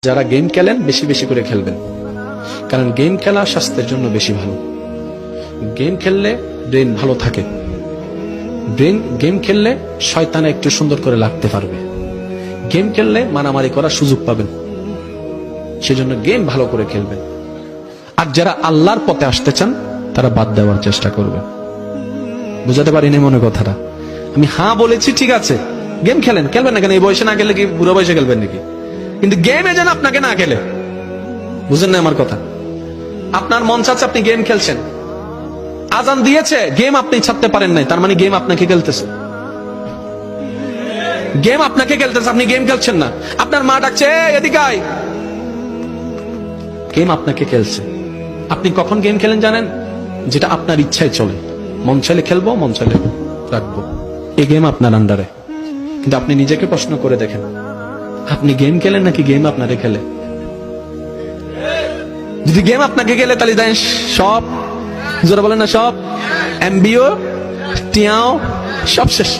যারা গেম খেলেন বেশি বেশি করে খেলবেন, কারণ গেম খেলা স্বাস্থ্যের জন্য বেশি ভালো। গেম খেললে ব্রেন ভালো থাকে, গেম খেললে শয়তানে একটু সুন্দর করে লাগতে পারবে, গেম খেললে মারামারি করার সুযোগ পাবেন, সেজন্য গেম ভালো করে খেলবেন। আর যারা আল্লাহর পথে আসতে চান তারা বাদ দেওয়ার চেষ্টা করবেন। বুঝাতে পারিনি মনে কথাটা? আমি হ্যাঁ বলেছি, ঠিক আছে, গেম খেলেন, খেলবেন না কেন? এই বয়সে না খেললে কি বুড়ো বয়সে খেলবেন নাকি? কিন্তু গেমে যেন আপনাকে না খেলে। বুঝেন না আমার কথা? আপনার মন চাচ্ছে, আপনি গেম খেলছেন, আজান দিয়েছে, গেম আপনি ছাড়তে পারেন নাই, তার মানে গেম আপনাকে খেলতেছে, গেম আপনাকে খেলতেছে, আপনি গেম খেলছেন না। আপনার মা ডাকছে, এদিকে আয়, গেম আপনাকে খেলছে। আপনি কখন গেম খেলেন জানেন? যেটা আপনার ইচ্ছায় চলে, মন চাইলে খেলবো, মন চাইলে রাখবো, এই গেম আপনার আন্ডারে। কিন্তু আপনি নিজেকে প্রশ্ন করে দেখেন, আপনি গেম খেলেন নাকি গেম আপনারে খেলে? যদি গেম আপনাকে খেলে তাহলে দেন সব, যারা বলেন না সব, এমবিও টিয়াও সব শেষ।